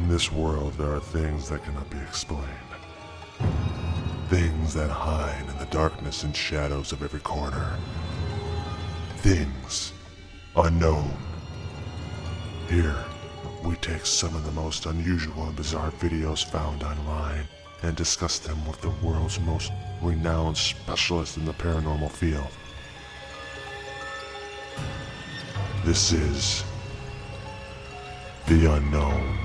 In this world, there are things that cannot be explained. Things that hide in the darkness and shadows of every corner. Things unknown. Here, we take some of the most unusual and bizarre videos found online and discuss them with the world's most renowned specialists in the paranormal field. This is the unknown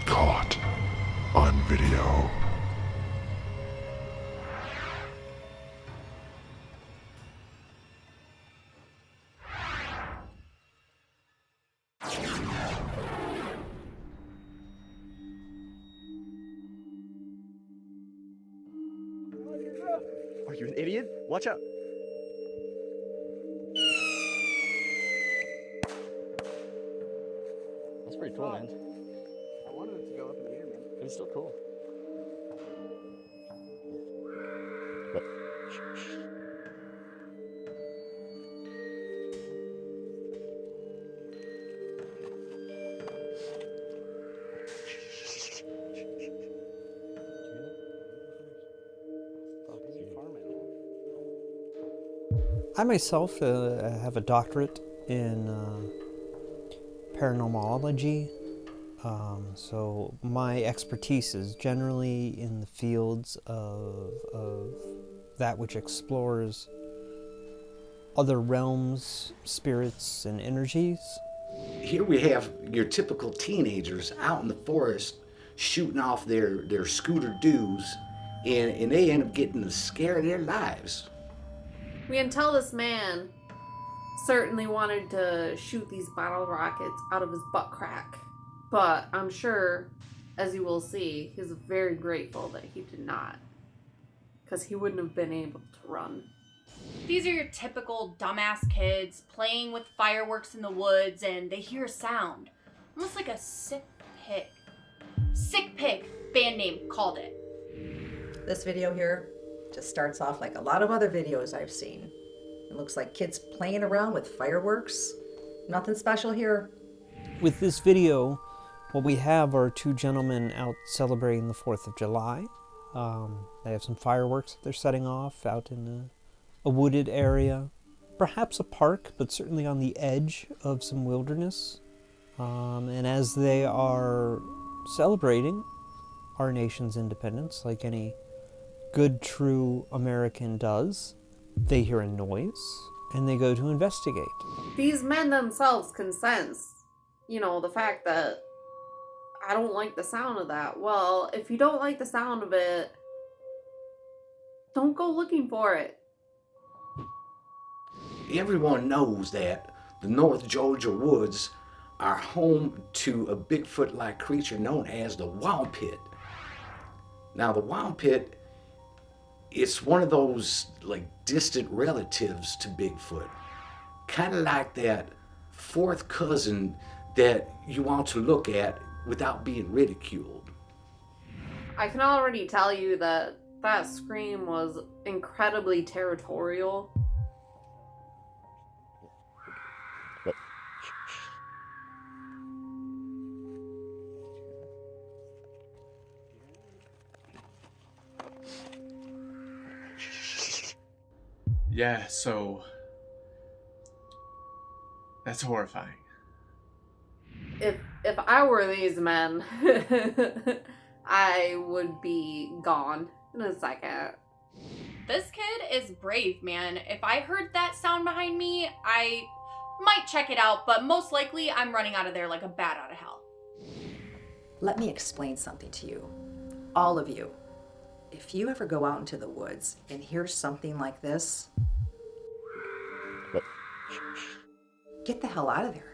caught on video. Are you an idiot? Watch out. That's pretty cool, man. I wanted it to go up in the air, man. It's still cool. But I myself have a doctorate in paranormalology, so my expertise is generally in the fields of that which explores other realms, spirits, and energies. Here we have your typical teenagers out in the forest shooting off their scooter doos, and they end up getting the scare of their lives. We can tell this man certainly wanted to shoot these bottle rockets out of his butt crack. But I'm sure, as you will see, he's very grateful that he did not. Because he wouldn't have been able to run. These are your typical dumbass kids playing with fireworks in the woods, and they hear a sound. Almost like a sick pig. Sick Pig, band name, called it. This video here just starts off like a lot of other videos I've seen. It looks like kids playing around with fireworks. Nothing special here. With this video, what we have are two gentlemen out celebrating the 4th of July. They have some fireworks that they're setting off out in a wooded area. Perhaps a park, but certainly on the edge of some wilderness. And as they are celebrating our nation's independence, like any good, true American does, they hear a noise and they go to investigate. These men themselves can sense, the fact that I don't like the sound of that. Well, if you don't like the sound of it, don't go looking for it. Everyone knows that the North Georgia woods are home to a Bigfoot-like creature known as the Wild Pit. Now, the Wild Pit, it's one of those distant relatives to Bigfoot. Kind of like that fourth cousin that you want to look at without being ridiculed. I can already tell you that that scream was incredibly territorial. but Yeah, so that's horrifying. If I were these men, I would be gone in a second. This kid is brave, man. If I heard that sound behind me, I might check it out, but most likely I'm running out of there like a bat out of hell. Let me explain something to you. All of you. If you ever go out into the woods and hear something like this, get the hell out of there.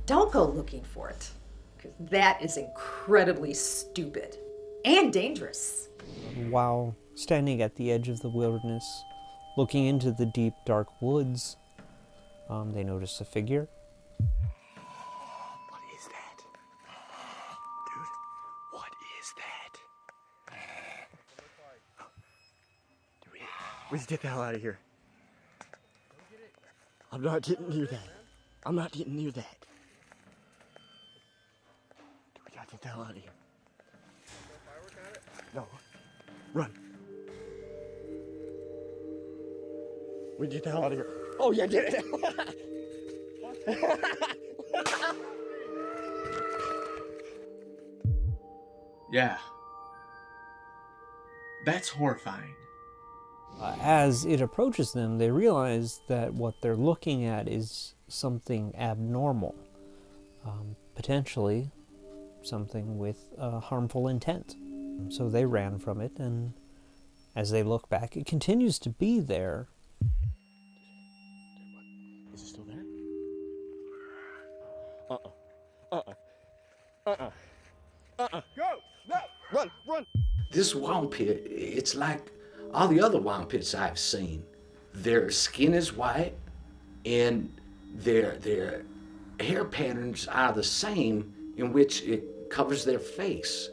Don't go looking for it, because that is incredibly stupid and dangerous. While standing at the edge of the wilderness, looking into the deep, dark woods, they notice a figure. what is that? Dude, what is that? Dude, we just get the hell out of here. I'm not getting near that. I'm not getting near that. Dude, we gotta get get the hell out of here. No. Run. We get the hell out of here. Oh, yeah, get it. Yeah. That's horrifying. As it approaches them, they realize that what they're looking at is something abnormal, potentially something with harmful intent. So they ran from it, and as they look back, it continues to be there. Is it still there? Go! No! Run! Run! This wild pit, it's like all the other wild pits I've seen. Their skin is white, and their hair patterns are the same, in which it covers their face.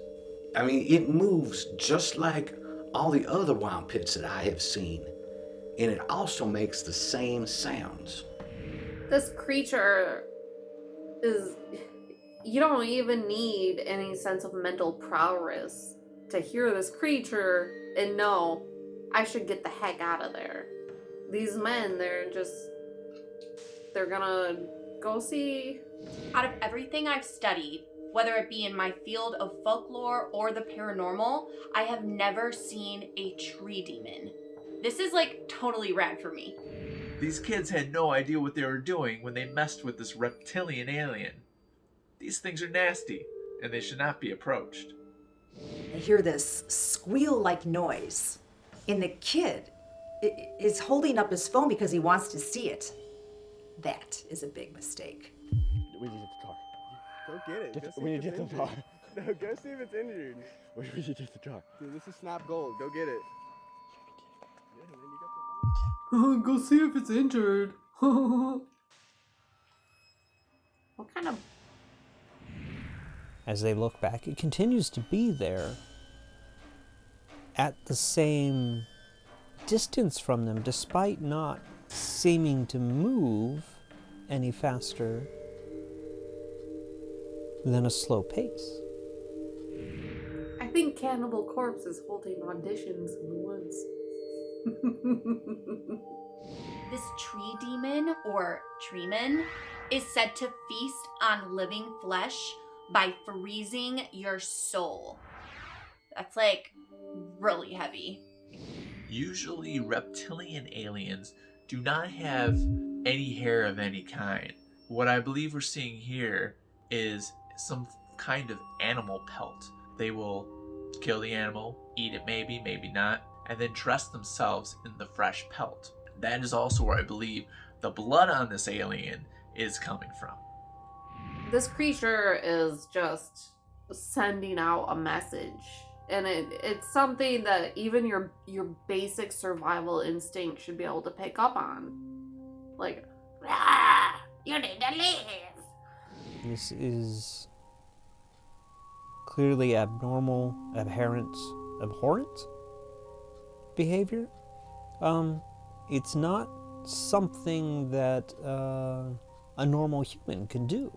I mean, it moves just like all the other wild pits that I have seen, and it also makes the same sounds. This creature is... You don't even need any sense of mental prowess to hear this creature and know, I should get the heck out of there. These men, they're gonna go see. Out of everything I've studied, whether it be in my field of folklore or the paranormal, I have never seen a tree demon. This is like totally rad for me. These kids had no idea what they were doing when they messed with this reptilian alien. These things are nasty, and they should not be approached. I hear this squeal-like noise, and the kid is holding up his phone because he wants to see it. That is a big mistake. We need to get the car. Go get it. Go see We if need to it's get the car. injured. No, go see if it's injured. We need to get the car. Dude, this is Snap Gold. Go get it. Go see if it's injured. What kind of... As they look back, it continues to be there at the same distance from them, despite not seeming to move any faster than a slow pace. I think Cannibal Corpse is holding auditions in the woods. This tree demon, or treeman, is said to feast on living flesh by freezing your soul. That's like really heavy. Usually, reptilian aliens do not have any hair of any kind. What I believe we're seeing here is some kind of animal pelt. They will kill the animal, eat it maybe, maybe not, and then dress themselves in the fresh pelt. That is also where I believe the blood on this alien is coming from. This creature is just sending out a message. And it's something that even your basic survival instinct should be able to pick up on. Like, "Ah, you need to leave." This is clearly abnormal, abhorrent behavior. It's not something that a normal human can do.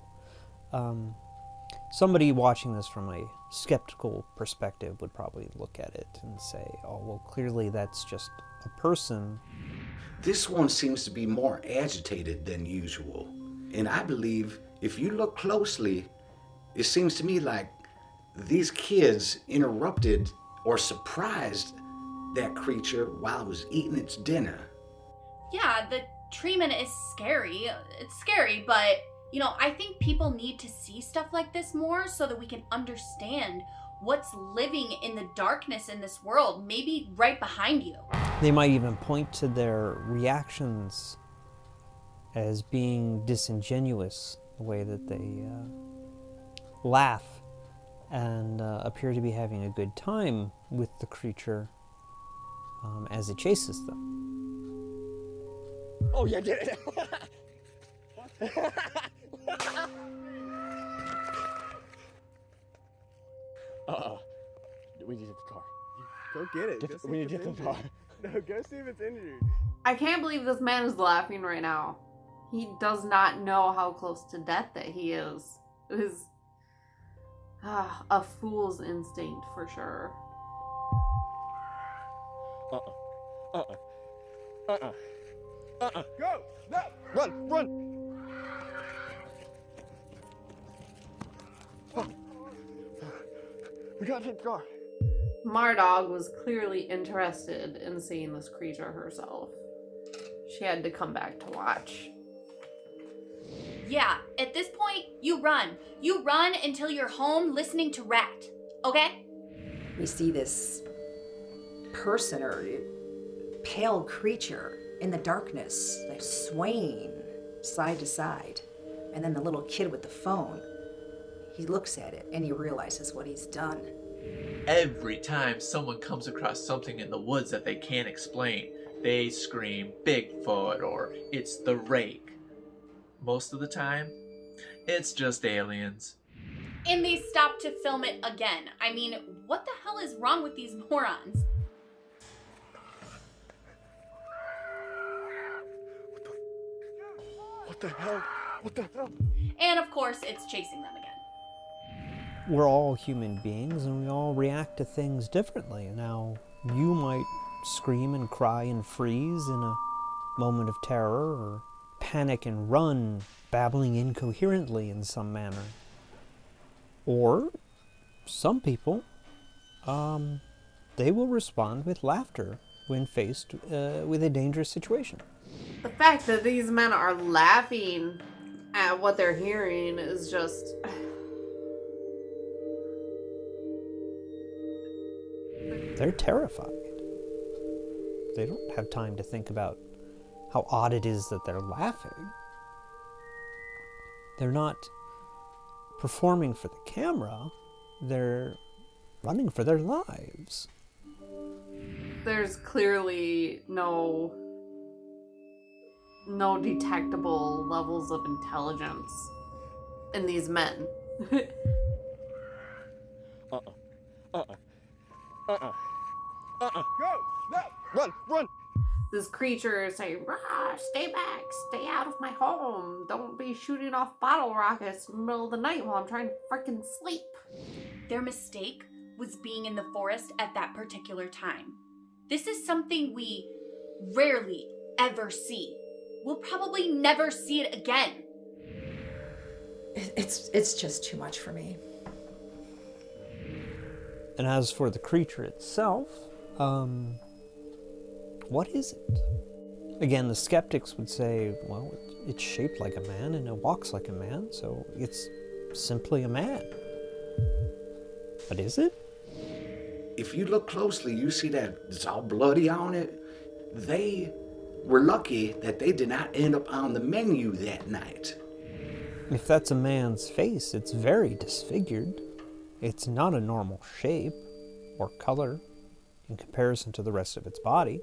Somebody watching this from a skeptical perspective would probably look at it and say, oh, well, clearly that's just a person. This one seems to be more agitated than usual. And I believe if you look closely, it seems to me like these kids interrupted or surprised that creature while it was eating its dinner. Yeah, the treeman is scary. It's scary, but, you know, I think people need to see stuff like this more so that we can understand what's living in the darkness in this world, maybe right behind you. They might even point to their reactions as being disingenuous, the way that they laugh and appear to be having a good time with the creature as it chases them. Oh, yeah, get it. We need to get the car. Go get it. Go see We need if to it's get the car. injured. No, go see if it's injured. I can't believe this man is laughing right now. He does not know how close to death that he is. A fool's instinct for sure. Go! No! Run! Run! Oh. We gotta take the car. Mardog was clearly interested in seeing this creature herself. She had to come back to watch. Yeah, at this point, you run. You run until you're home listening to Rat. Okay? We see this person or pale creature in the darkness, like swaying side to side. And then the little kid with the phone, he looks at it and he realizes what he's done. Every time someone comes across something in the woods that they can't explain, they scream Bigfoot or it's the rake. Most of the time, it's just aliens. And they stop to film it again. I mean, what the hell is wrong with these morons? What the hell? What the hell? And of course, it's chasing them again. We're all human beings and we all react to things differently. Now, you might scream and cry and freeze in a moment of terror, or panic and run, babbling incoherently in some manner. Or some people, they will respond with laughter when faced with a dangerous situation. The fact that these men are laughing at what they're hearing is just... They're terrified. They don't have time to think about how odd it is that they're laughing. They're not performing for the camera. They're running for their lives. There's clearly no detectable levels of intelligence in these men. Go! No! Run! Run! This creature is saying, "Rah, stay back, stay out of my home. Don't be shooting off bottle rockets in the middle of the night while I'm trying to freaking sleep." Their mistake was being in the forest at that particular time. This is something we rarely ever see. We'll probably never see it again. It's just too much for me. And as for the creature itself, what is it? Again, the skeptics would say, well, it's shaped like a man and it walks like a man, so it's simply a man. But is it? If you look closely, you see that it's all bloody on it. They were lucky that they did not end up on the menu that night. If that's a man's face, it's very disfigured. It's not a normal shape or color in comparison to the rest of its body.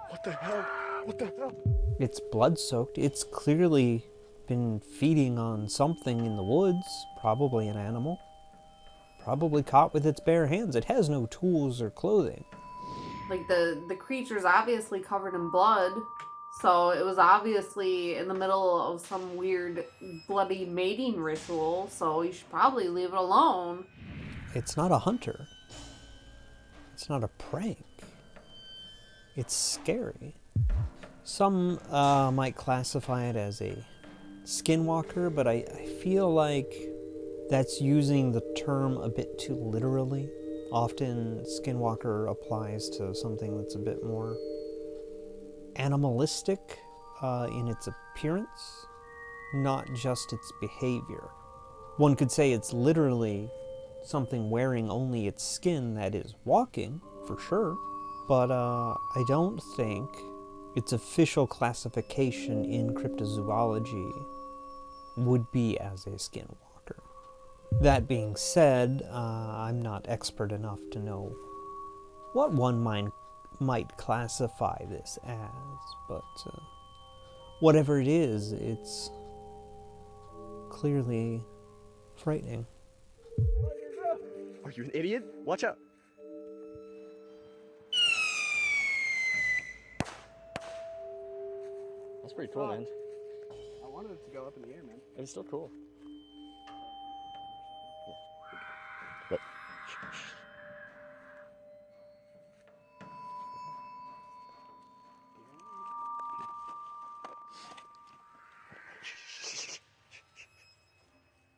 What the hell? What the hell? It's blood-soaked. It's clearly been feeding on something in the woods, probably an animal. Probably caught with its bare hands. It has no tools or clothing. Like the creature's obviously covered in blood, so it was obviously in the middle of some weird bloody mating ritual, so you should probably leave it alone. It's not a hunter. It's not a prank. It's scary. Some might classify it as a skinwalker, but I feel like that's using the term a bit too literally. Often skinwalker applies to something that's a bit more animalistic in its appearance, not just its behavior. One could say it's literally something wearing only its skin that is walking, for sure, but I don't think its official classification in cryptozoology would be as a skinwalker. That being said, I'm not expert enough to know what one might classify this as, but whatever it is, it's clearly frightening. Are you an idiot? Watch out. That's pretty cool, man. I wanted it to go up in the air, man. It's still cool. But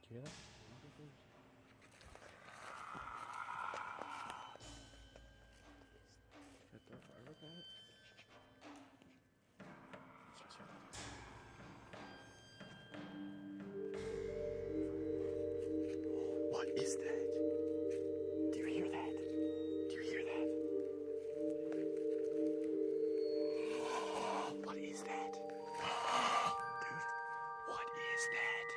do you hear that? What is that? Do you hear that? Do you hear that? What is that? Dude, what is that?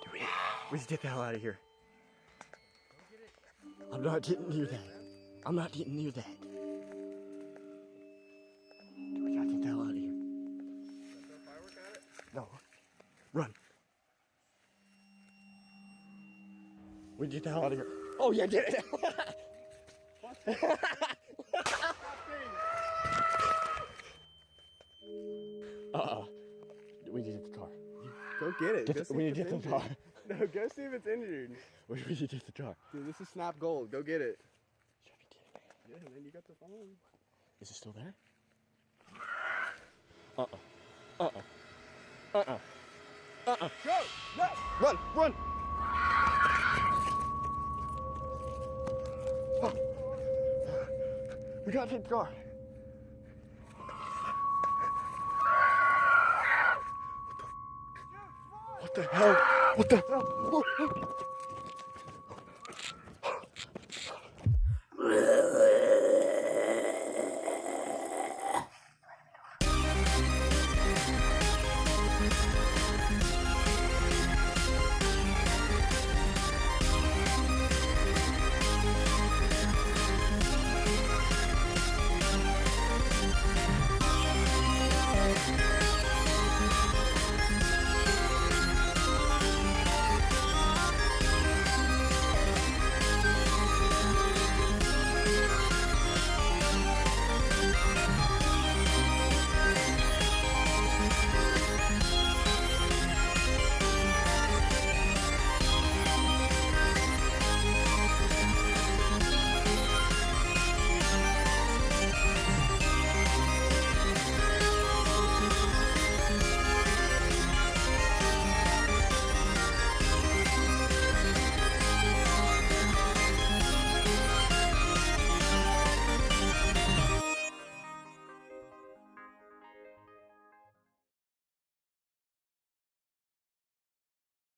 Dude, we should get the hell out of here. I'm not getting near that. I'm not getting near that. Dude, we gotta get the hell out of here. No. Run. We get the hell out of here. Oh yeah, get it. We need to get the car. Go get it. We need to get the car. No, go see if it's injured. We need to get the car. Dude, this is Snap Gold. Go get it. You gotta be kidding me. Yeah, man, you got the phone. Is it still there? Go! No! Run! Run! Oh. We gotta take the car. What the hell? What the hell?